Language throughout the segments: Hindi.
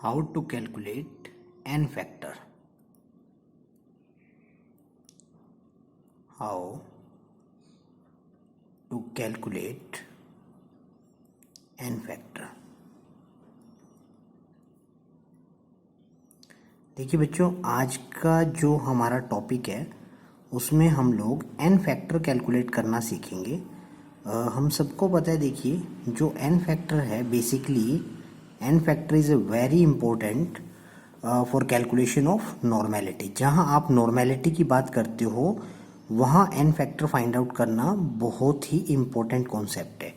How to calculate n factor. How to calculate n factor. देखिए बच्चों, आज का जो हमारा टॉपिक है उसमें हम लोग n फैक्टर कैलकुलेट करना सीखेंगे। हम सबको पता है, देखिए जो n फैक्टर है basically n factor is a very important for calculation of normality. जहाँ आप नॉर्मेलिटी की बात करते हो वहाँ n फैक्टर फाइंड आउट करना बहुत ही इम्पोर्टेंट कॉन्सेप्ट है।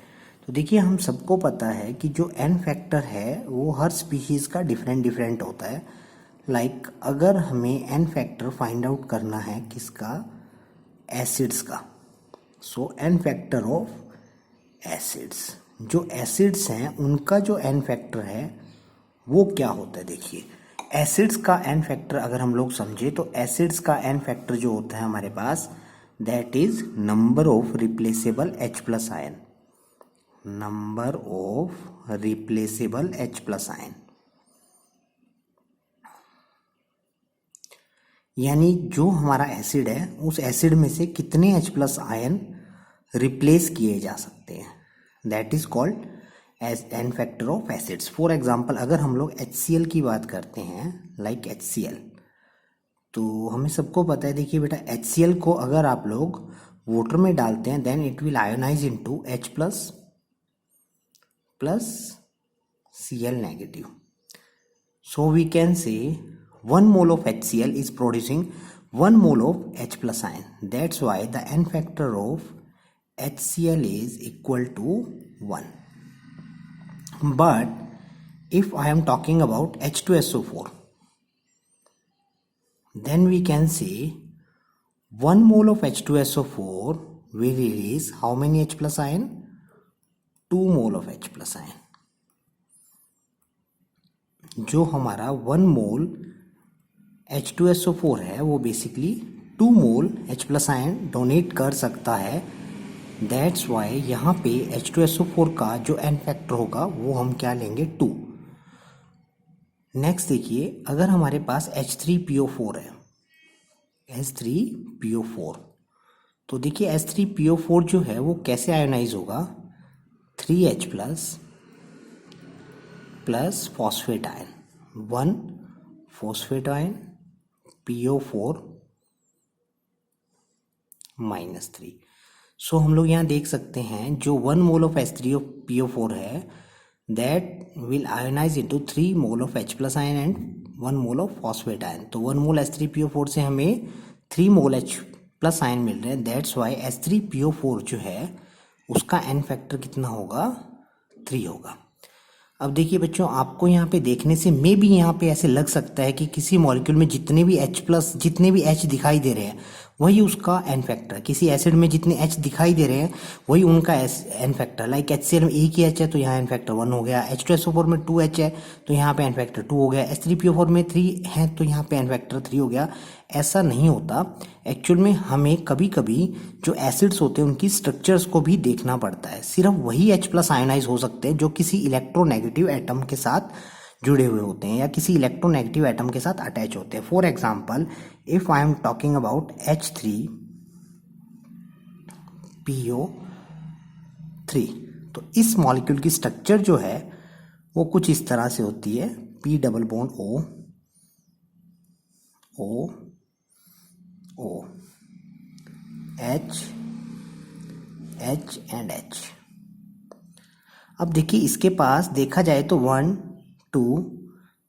तो देखिए हम सबको पता है कि जो n फैक्टर है वो हर स्पीशीज़ का डिफरेंट होता है। लाइक अगर हमें n फैक्टर फाइंड आउट करना है किसका, एसिड्स का, सो n फैक्टर ऑफ एसिड्स, जो एसिड्स हैं उनका जो n फैक्टर है वो क्या होता है। देखिए एसिड्स का n फैक्टर अगर हम लोग समझे तो एसिड्स का n फैक्टर जो होता है हमारे पास, that is number of replaceable H plus ion, number of replaceable H plus ion. यानी जो हमारा एसिड है उस एसिड में से कितने H प्लस आयन रिप्लेस किए जा सकते हैं, that is called as n factor of acids. For example अगर हम लोग HCl की बात करते हैं, लाइक HCl, तो हमें सबको पता है, देखिए बेटा HCl को अगर आप लोग वाटर में डालते हैं then it will ionize into H plus plus Cl negative. So we can say 1 mole of HCl is producing 1 mole of H plus ion. That's why the n factor of HCl is equal to 1. But if I am talking about H2SO4, then we can say 1 mole of H2SO4 will release how many H plus ion? 2 mole of H plus ion. जो हमारा 1 मोल H2SO4 है वो बेसिकली 2 मोल H प्लस आयन डोनेट कर सकता है। दैट्स वाई यहाँ पे H2SO4 का जो n फैक्टर होगा वो हम क्या लेंगे, 2। नेक्स्ट देखिए अगर हमारे पास H3PO4 है, H3PO4, तो देखिए H3PO4 जो है वो कैसे आयोनाइज होगा, 3H plus plus phosphate ion, 1 phosphate ion PO4 minus 3। सो हम लोग यहाँ देख सकते हैं जो 1 मोल ऑफ H3PO4 है that will ionize into 3 mole of H plus ion and 1 mole of phosphate ion. तो 1 मोल H3PO4 से हमें 3 मोल H प्लस आयन मिल रहे हैं। दैट्स वाई H3PO4 जो है उसका n फैक्टर कितना होगा, 3 होगा। अब देखिए बच्चों, आपको यहाँ पे देखने से मे भी यहाँ पे ऐसे लग सकता है कि किसी मॉलिक्यूल में जितने भी H दिखाई दे रहे हैं वही उसका n फैक्टर, किसी एसिड में जितने H दिखाई दे रहे हैं वही उनका n फैक्टर। लाइक HCl में एक ही H है तो यहाँ n फैक्टर 1 हो गया, H2SO4 में 2H है तो यहाँ पे n फैक्टर 2 हो गया, H3PO4 में 3 है तो यहाँ पे n फैक्टर 3 हो गया। ऐसा नहीं होता। एक्चुअल में हमें कभी कभी जो एसिड्स होते हैं उनकी स्ट्रक्चर्स को भी देखना पड़ता है। सिर्फ वही H प्लस आयनाइज हो सकते हैं जो किसी इलेक्ट्रोनेगेटिव एटम के साथ जुड़े हुए होते हैं या किसी इलेक्ट्रोनेगेटिव एटम के साथ अटैच होते हैं। For example if I am talking about H3PO3, तो इस मॉलिक्यूल की स्ट्रक्चर जो है वो कुछ इस तरह से होती है, P double bond O H and H। अब देखिए इसके पास देखा जाए तो 1 2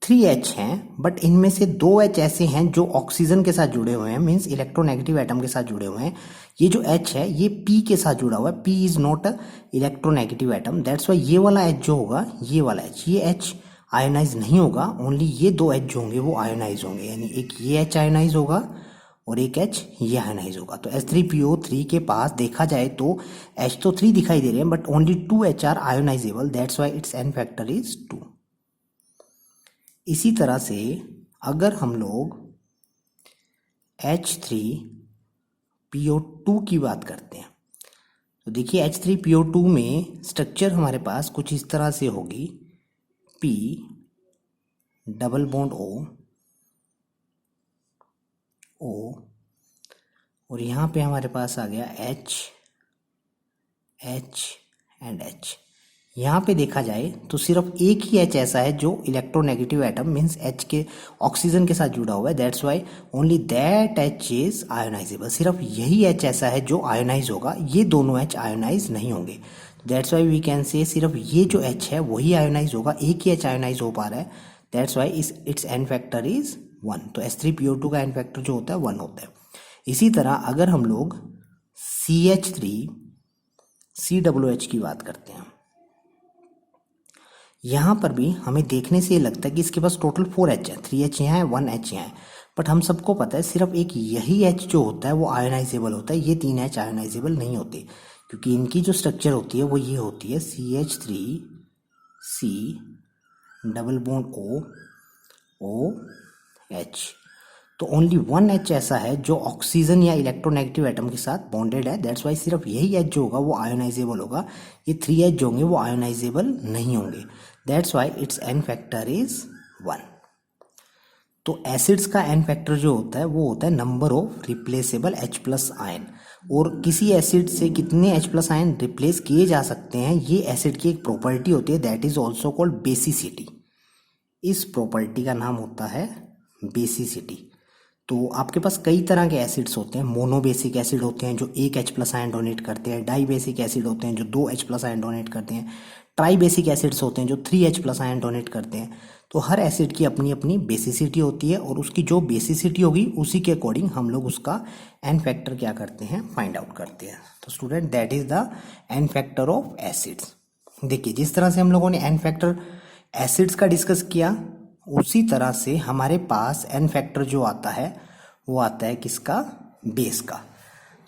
3 H हैं, बट इनमें से 2 H ऐसे हैं जो ऑक्सीजन के साथ जुड़े हुए हैं, मीन्स इलेक्ट्रोनेगेटिव एटम के साथ जुड़े हुए हैं। ये जो H है ये P के साथ जुड़ा हुआ है, P is not a electronegative atom. That's why ये वाला H जो होगा, ये वाला H, ये H आयोनाइज नहीं होगा, ओनली ये 2 H जो होंगे वो आयोनाइज होंगे। यानी एक ये H आयोनाइज होगा और एक H ये आयोनाइज होगा। तो H3PO3 के पास देखा जाए तो H तो 3 दिखाई दे रहे हैं but only 2 H are ionizable, that's why it's n factor is 2। इसी तरह से अगर हम लोग H3PO2 की बात करते हैं तो देखिए H3PO2 में स्ट्रक्चर हमारे पास कुछ इस तरह से होगी, P डबल बॉन्ड ओ और यहाँ पे हमारे पास आ गया H एंड H। यहाँ पे देखा जाए तो सिर्फ एक ही H ऐसा है जो इलेक्ट्रोनेगेटिव एटम मीन्स H के ऑक्सीजन के साथ जुड़ा हुआ है, that's Y only that H is ionisable. सिर्फ यही H ऐसा है जो आयोनाइज होगा, ये दोनों H आयोनाइज नहीं होंगे। दैट्स वाई वी कैन से सिर्फ ये जो H है वही आयोनाइज होगा, एक ही H आयोनाइज हो पा रहा है, that's why it's n factor is 1। तो H3PO2 का एन फैक्टर जो होता है 1 होता है। इसी तरह अगर हम लोग CH3COOH की बात करते हैं, यहाँ पर भी हमें देखने से ये लगता है कि इसके पास टोटल 4 H है, 3 H यहाँ है, 1 H यहाँ है, बट हम सबको पता है सिर्फ एक यही H जो होता है वो आयोनाइजेबल होता है, ये 3 H आयोनाइजेबल नहीं होते, क्योंकि इनकी जो स्ट्रक्चर होती है वो ये होती है CH3C डबल बॉन्ड OH। तो ओनली 1 H ऐसा है जो ऑक्सीजन या इलेक्ट्रोनेगेटिव एटम के साथ बॉन्डेड है, दैट्स वाई सिर्फ यही H जो होगा वो आयोनाइजेबल होगा, ये 3 H जो होंगे वो आयोनाइजेबल नहीं होंगे, that's why it's n factor is 1। तो एसिड्स का एन फैक्टर जो होता है वो होता है number of replaceable H plus ion, और किसी एसिड से कितने H प्लस आयन रिप्लेस किए जा सकते हैं ये एसिड की एक प्रॉपर्टी होती है, that is also called basicity. इस प्रॉपर्टी का नाम होता है बेसिसिटी। तो आपके पास कई तरह के एसिड्स होते हैं, मोनोबेसिक एसिड होते हैं जो एक H प्लस आयन डोनेट करते हैं, डाई बेसिक एसिड होते हैं जो 2 H प्लस आयन डोनेट करते हैं, ट्राई बेसिक एसिड्स होते हैं जो 3 H प्लस आयन डोनेट करते हैं। तो हर एसिड की अपनी अपनी बेसिसिटी होती है, और उसकी जो बेसिसिटी होगी उसी के अकॉर्डिंग हम लोग उसका एन फैक्टर क्या करते हैं, फाइंड आउट करते हैं। तो student that is the n factor of acids. देखिए जिस तरह से हम लोगों ने एन फैक्टर एसिड्स का डिस्कस किया, उसी तरह से हमारे पास एन फैक्टर जो आता है वो आता है किसका, बेस का।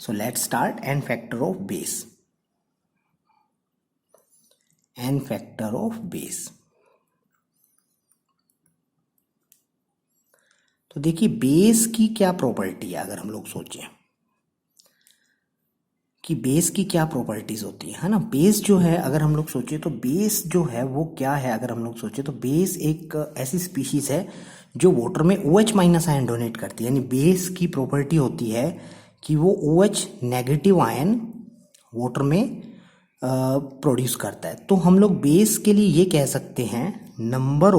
So let's start n factor of base. N factor of base, तो देखिए बेस की क्या प्रॉपर्टी है, अगर हम लोग सोचें कि बेस की क्या प्रॉपर्टीज होती है ना। बेस जो है अगर हम लोग सोचें तो बेस जो है वो क्या है, अगर हम लोग सोचें तो बेस एक ऐसी स्पीशीज है जो वाटर में OH माइनस आयन डोनेट करती है, यानी बेस की प्रॉपर्टी होती है कि वो OH नेगेटिव आयन वाटर में प्रोड्यूस करता है। तो हम लोग बेस के लिए ये कह सकते हैं number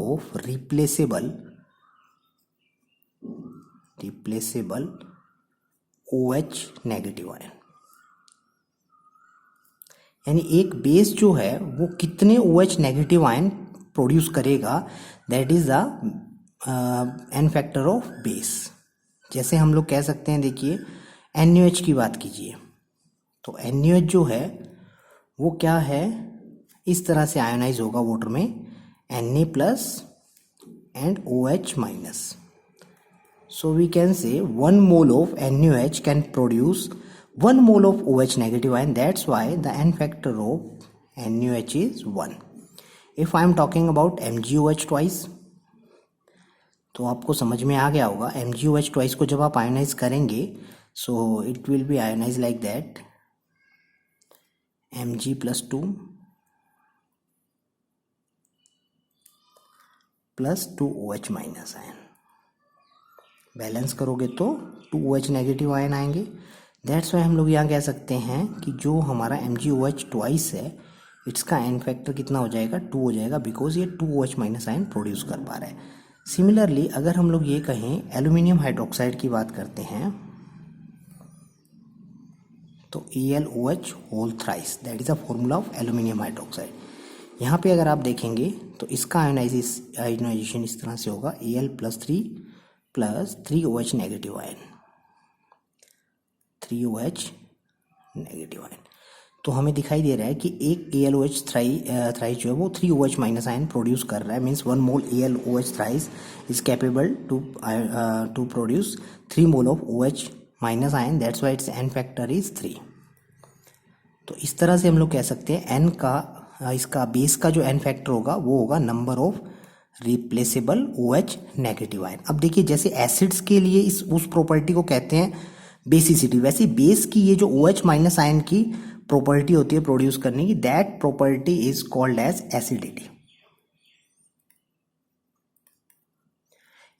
of replaceable OH negative ion, यानी एक बेस जो है वो कितने OH नेगेटिव आयन प्रोड्यूस करेगा, that is the n factor of base. जैसे हम लोग कह सकते हैं, देखिए NaOH की बात कीजिए, तो NaOH जो है वो क्या है, इस तरह से आयोनाइज होगा वाटर में, Na plus and OH minus. So we can say 1 mole of NaOH can produce 1 mole of OH negative ion. That's why the N factor of NaOH is 1. If I am talking about MgOH twice, तो आपको समझ में आ गया होगा MgOH twice को जब आप आयोनाइज करेंगे, so it will be ionized like that, Mg plus 2 plus 2 OH minus ion, balance करोगे तो 2 OH नेगेटिव आयन आएंगे। दैट्स वाई हम लोग यहाँ कह सकते हैं कि जो हमारा MgOH ट्वाइस है इसका एन फैक्टर कितना हो जाएगा, 2 हो जाएगा, बिकॉज ये 2 OH माइनस आयन प्रोड्यूस कर पा रहा है। सिमिलरली अगर हम लोग ये कहें एल्यूमिनियम हाइड्रोक्साइड की बात करते हैं, तो AlOH whole thrice, that is a formula of aluminium hydroxide. यहाँ पे अगर आप देखेंगे तो इसका आयोनाइजेशन इस तरह से होगा, Al plus 3 OH negative ion, 3 OH negative ion. तो हमें दिखाई दे रहा है कि एक AlOH थ्राइस जो है वो 3 OH माइनस आयन प्रोड्यूस कर रहा है, means 1 mole AlOH thrice is capable to produce 3 mole of OH minus ion, that's why it's n factor is 3। तो इस तरह से हम लोग कह सकते हैं एन का इसका बेस का जो एन फैक्टर होगा वो होगा number of replaceable OH negative ion. अब देखिए जैसे एसिड्स के लिए उस प्रॉपर्टी को कहते हैं बेसिसिटी, वैसे बेस की ये जो OH माइनस आयन की प्रॉपर्टी होती है प्रोड्यूस करने की, that property is called as acidity.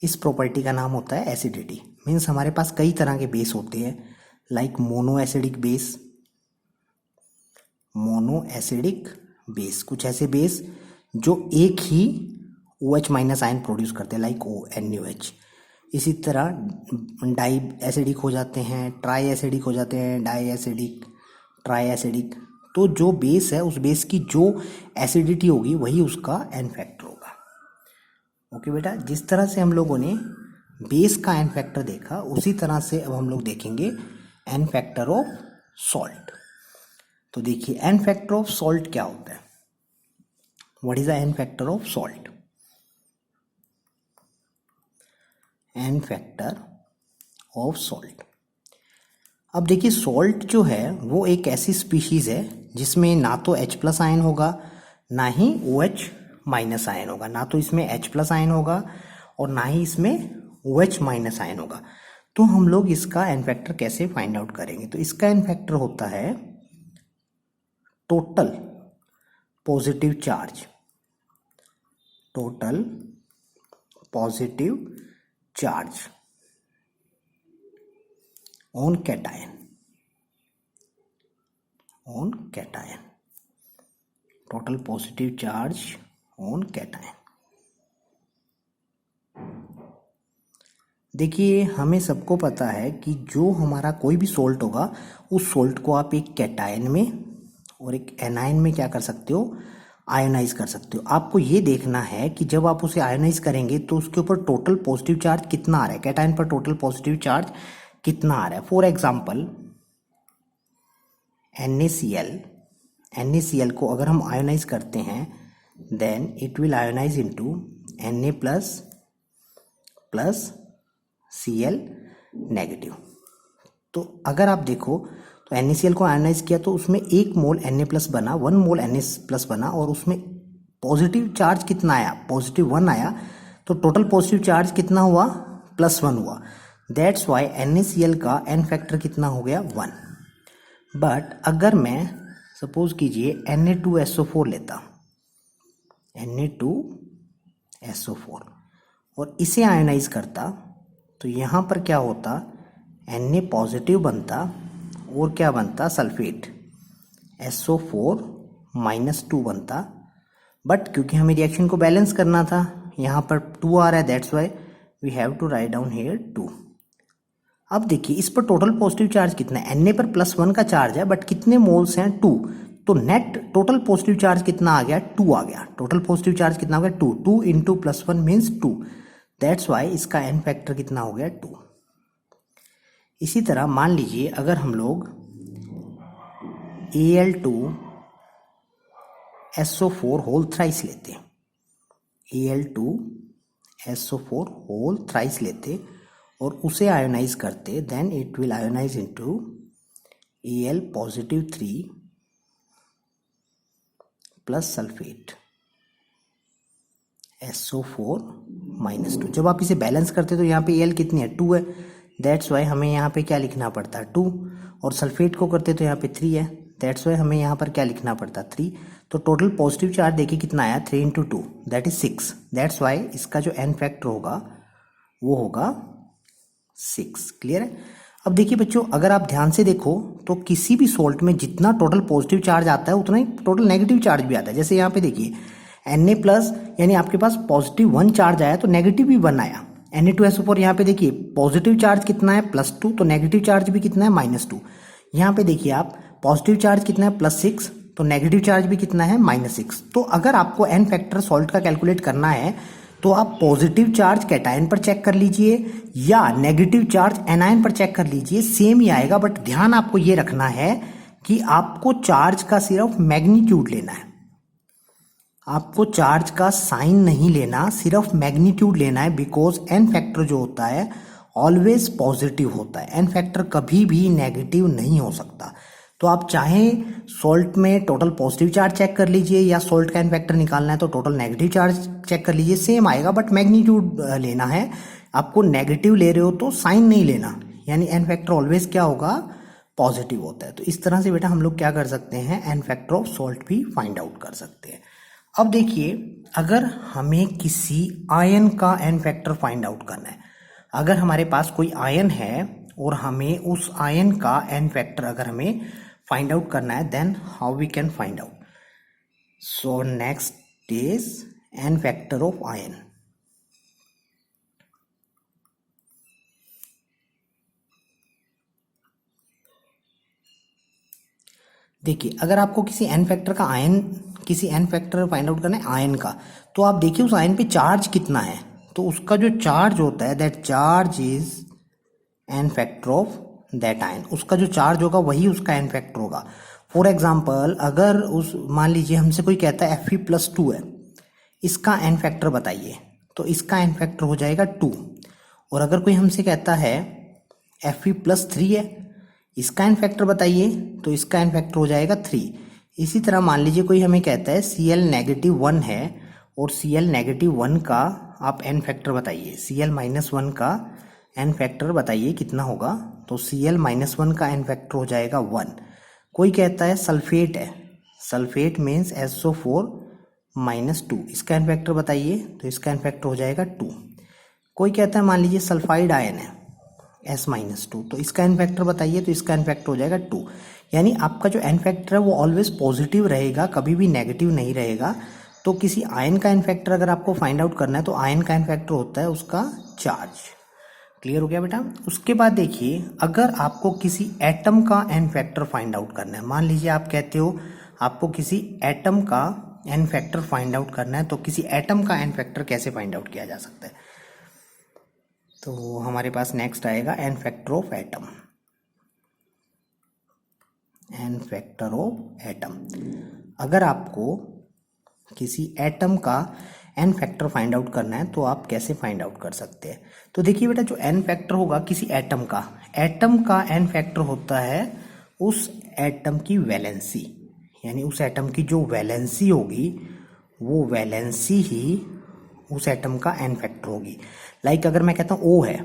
इस प्रॉपर्टी का नाम होता है एसिडिटी। मीन्स हमारे पास कई तरह के बेस होते हैं, like mono acidic base, mono acidic base, कुछ ऐसे बेस जो एक ही OH माइनस आयन प्रोड्यूस करते हैं, लाइक NaOH। इसी तरह डाई एसिडिक हो जाते हैं, ट्राई एसिडिक हो जाते हैं, डाई एसिडिक, ट्राई एसिडिक। तो जो बेस है उस बेस की जो एसिडिटी होगी वही उसका एन फैक्टर होगा। ओके बेटा, जिस तरह से हम लोगों ने बेस का एन फैक्टर देखा उसी तरह से अब हम लोग देखेंगे एन फैक्टर ऑफ सॉल्ट। तो देखिए एन फैक्टर ऑफ सॉल्ट क्या होता है, what is the n factor of salt. N factor of salt, अब देखिए सॉल्ट जो है वो एक ऐसी स्पीशीज है जिसमें ना तो H+ आयन होगा ना ही OH माइनस आयन होगा, ना तो इसमें H+ आयन होगा और ना ही इसमें OH माइनस आयन होगा। तो हम लोग इसका एन फैक्टर कैसे फाइंड आउट करेंगे, तो इसका एन फैक्टर होता है total positive charge, total positive charge on cation, on cation, total positive charge on cation. देखिए हमें सबको पता है कि जो हमारा कोई भी सोल्ट होगा उस सोल्ट को आप एक कैटायन में और एक एनायन में क्या कर सकते हो, आयोनाइज कर सकते हो। आपको ये देखना है कि जब आप उसे आयोनाइज करेंगे तो उसके ऊपर टोटल पॉजिटिव चार्ज कितना आ रहा है, कैटायन पर टोटल पॉजिटिव चार्ज कितना आ रहा है। फॉर एग्जाम्पल NaCl को अगर हम आयोनाइज करते हैं then it will ionize into Na plus Cl negative. तो अगर आप देखो तो NaCl को आयोनाइज किया तो उसमें 1 मोल Na+ बना, 1 मोल Na+ बना और उसमें पॉजिटिव चार्ज कितना आया, +1 आया। तो टोटल पॉजिटिव चार्ज कितना हुआ, +1 हुआ। दैट्स वाई NaCl का एन फैक्टर कितना हो गया, 1। बट अगर मैं सपोज कीजिए Na2SO4 लेता, Na2SO4 और इसे आयोनाइज करता तो यहाँ पर क्या होता, Na पॉजिटिव बनता और क्या बनता, सल्फेट SO4-2 बनता। बट क्योंकि हमें रिएक्शन को बैलेंस करना था, यहाँ पर 2 आ रहा है, that's why we have to write down here 2। अब देखिए इस पर टोटल पॉजिटिव चार्ज कितना है, Na पर +1 का चार्ज है बट कितने मोल्स हैं, 2। तो नेट टोटल पॉजिटिव चार्ज कितना आ गया, 2 आ गया। टोटल पॉजिटिव चार्ज कितना हो गया, 2। 2 इंटू +1 मीन्स 2। दैट्स वाई इसका एन फैक्टर कितना हो गया, 2। इसी तरह मान लीजिए अगर हम लोग Al2SO4 होल थ्राइस लेते, Al2SO4 होल थ्राइस लेते और उसे आयोनाइज करते, then it will ionize into Al+3 plus sulphate SO4-2। जब आप इसे बैलेंस करते तो यहाँ पे Al कितनी है, 2 है। दैट्स वाई हमें यहाँ पे क्या लिखना पड़ता है, 2। और सल्फेट को करते तो यहाँ पे 3 है। दैट्स वाई हमें यहाँ पर क्या लिखना पड़ता है, 3। तो टोटल पॉजिटिव चार्ज देखिए कितना आया, 3 × 2 दैट इज 6। दैट्स वाई इसका जो एन फैक्टर होगा वो होगा 6। क्लियर है। अब देखिए बच्चों अगर आप ध्यान से देखो तो किसी भी सोल्ट में जितना टोटल पॉजिटिव चार्ज आता है उतना ही टोटल नेगेटिव चार्ज भी आता है। जैसे यहाँ पे देखिए Na+ यानी आपके पास +1 चार्ज आया तो नेगेटिव भी 1 आया। Na2SO4 यहाँ पे देखिए पॉजिटिव चार्ज कितना है, +2, तो नेगेटिव चार्ज भी कितना है, -2। यहाँ पे देखिए आप पॉजिटिव चार्ज कितना है, +6, तो नेगेटिव चार्ज भी कितना है, -6। तो अगर आपको एन फैक्टर सॉल्ट का कैलकुलेट करना है तो आप पॉजिटिव चार्ज कैटायन पर चेक कर लीजिए या नेगेटिव चार्ज एनायन पर चेक कर लीजिए, सेम ही आएगा। बट ध्यान आपको ये रखना है कि आपको चार्ज का सिर्फ मैग्नीट्यूड लेना है, आपको चार्ज का साइन नहीं लेना, सिर्फ मैग्नीट्यूड लेना है। बिकॉज एन फैक्टर जो होता है ऑलवेज पॉजिटिव होता है, एन फैक्टर कभी भी नेगेटिव नहीं हो सकता। तो आप चाहे सॉल्ट में टोटल पॉजिटिव चार्ज चेक कर लीजिए या सॉल्ट का एन फैक्टर निकालना है तो टोटल नेगेटिव चार्ज चेक कर लीजिए, सेम आएगा। बट मैग्नीट्यूड लेना है आपको, नेगेटिव ले रहे हो तो साइन नहीं लेना, यानी एन फैक्टर ऑलवेज क्या होगा, पॉजिटिव होता है। तो इस तरह से बेटा हम लोग क्या कर सकते हैं, एन फैक्टर ऑफ सॉल्ट भी फाइंड आउट कर सकते हैं। अब देखिए, अगर हमें किसी आयन का एन फैक्टर फाइंड आउट करना है, अगर हमारे पास कोई आयन है और हमें उस आयन का एन फैक्टर अगर हमें फाइंड आउट करना है, then how we can find out. So next is n factor of ion. देखिए, अगर आपको किसी एन फैक्टर फाइंड आउट करना है आयन का, तो आप देखिए उस आयन पे चार्ज कितना है. तो उसका जो चार्ज होता है, that charge is n factor of that ion. उसका जो चार्ज होगा वही उसका एन फैक्टर होगा. फॉर एग्जाम्पल, अगर उस मान लीजिए हमसे कोई कहता है Fe+2 है, इसका एन फैक्टर बताइए, तो इसका एन फैक्टर हो जाएगा 2. और अगर कोई हमसे कहता है Fe+3 है, इसका एन फैक्टर बताइए, तो इसका एन फैक्टर हो जाएगा 3. इसी तरह मान लीजिए कोई हमें कहता है Cl-1 है और Cl-1 का आप एन फैक्टर बताइए, Cl-1 का एन फैक्टर बताइए कितना होगा. तो Cl-1 का एन फैक्टर हो जाएगा 1. कोई कहता है सल्फेट है, सल्फेट मीन्स SO4-2, इसका एन फैक्टर बताइए, तो इसका एन फैक्टर हो जाएगा 2. कोई कहता है मान लीजिए सल्फाइड आयन है S-2, तो इसका एन फैक्टर बताइए, तो इसका एन फैक्टर हो जाएगा 2. यानी आपका जो एन फैक्टर है वो ऑलवेज पॉजिटिव रहेगा, कभी भी नेगेटिव नहीं रहेगा. तो किसी आयन का एन फैक्टर अगर आपको फाइंड आउट करना है, तो आयन का एन फैक्टर होता है उसका चार्ज. क्लियर हो गया बेटा. उसके बाद देखिए, अगर आपको किसी एटम का एन फैक्टर फाइंड आउट करना है, मान लीजिए आप कहते हो आपको किसी एटम का एन फैक्टर फाइंड आउट करना है, तो किसी एटम का एन फैक्टर कैसे फाइंड आउट किया जा सकता है. तो हमारे पास नेक्स्ट आएगा n factor of atom. N factor of atom. अगर आपको किसी एटम का एन फैक्टर फाइंड आउट करना है, तो आप कैसे फाइंड आउट कर सकते हैं. तो देखिए बेटा, जो एन फैक्टर होगा किसी एटम का एन फैक्टर होता है उस एटम की वैलेंसी. यानी उस एटम की जो वैलेंसी होगी, वो वैलेंसी ही उस एटम का एन फैक्टर होगी. लाइक अगर मैं कहता हूँ O है,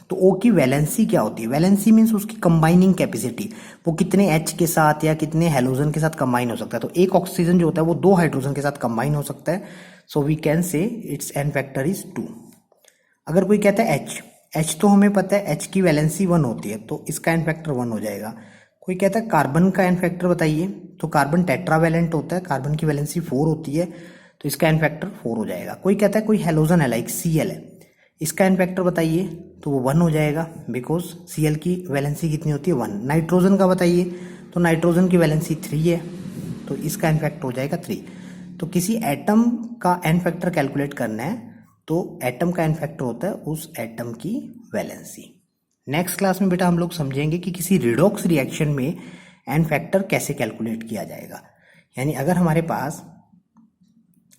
तो O की वैलेंसी क्या होती है. वैलेंसी मीन्स उसकी कंबाइनिंग कैपेसिटी, वो कितने H के साथ या कितने हेलोजन के साथ कंबाइन हो सकता है. तो एक ऑक्सीजन जो होता है वो 2 हाइड्रोजन के साथ कंबाइन हो सकता है. So we can say it's n factor is 2. अगर कोई कहता है H तो हमें पता है H की वैलेंसी 1 होती है, तो इसका एन फैक्टर 1 हो जाएगा. कोई कहता है कार्बन का एन फैक्टर बताइए, तो कार्बन टेट्रावैलेंट होता है, कार्बन की वैलेंसी 4 होती है, तो इसका एन फैक्टर 4 हो जाएगा. कोई कहता है कोई हेलोजन है लाइक Cl है, इसका एन फैक्टर बताइए, तो वो 1 हो जाएगा, बिकॉज Cl की वैलेंसी कितनी होती है 1. नाइट्रोजन का बताइए, तो नाइट्रोजन की वैलेंसी 3 है, तो इसका एन फैक्टर हो जाएगा 3. तो किसी एटम का एन फैक्टर कैलकुलेट करना है, तो एटम का एन फैक्टर होता है उस एटम की वैलेंसी. नेक्स्ट क्लास में बेटा हम लोग समझेंगे कि किसी रिडॉक्स रिएक्शन में एन फैक्टर कैसे कैलकुलेट किया जाएगा. यानी अगर हमारे पास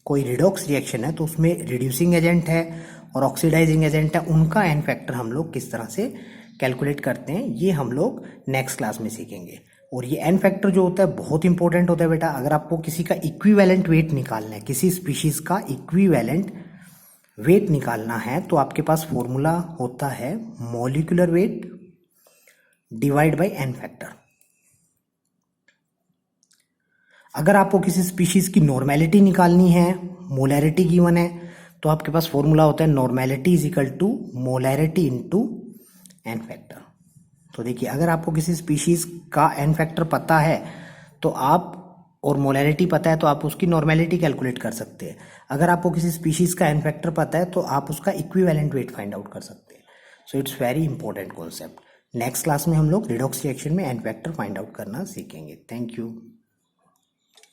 कोई रिडॉक्स रिएक्शन है, तो उसमें रिड्यूसिंग एजेंट है और ऑक्सीडाइजिंग एजेंट है, उनका एन फैक्टर हम लोग किस तरह से कैलकुलेट करते हैं, ये हम लोग नेक्स्ट क्लास में सीखेंगे. और ये एन फैक्टर जो होता है बहुत इंपॉर्टेंट होता है बेटा. अगर आपको किसी का इक्विवेलेंट वेट निकालना है, किसी स्पीशीज का इक्विवेलेंट वेट निकालना है, तो आपके पास फॉर्मूला होता है molecular weight divide by n factor. अगर आपको किसी स्पीशीज की नॉर्मेलिटी निकालनी है, मोलैरिटी गिवन है, तो आपके पास फॉर्मूला होता है normality is equal to molarity into n factor. तो देखिए, अगर आपको किसी स्पीशीज का एन फैक्टर पता है, तो आप और मोलैरिटी पता है, तो आप उसकी नॉर्मेलिटी कैलकुलेट कर सकते हैं. अगर आपको किसी स्पीशीज का एन फैक्टर पता है, तो आप उसका इक्विवेलेंट वेट फाइंड आउट कर सकते हैं. So it's very important concept. Next class में हम लोग रिडॉक्स रिएक्शन में एन फैक्टर फाइंड आउट करना सीखेंगे. Thank you.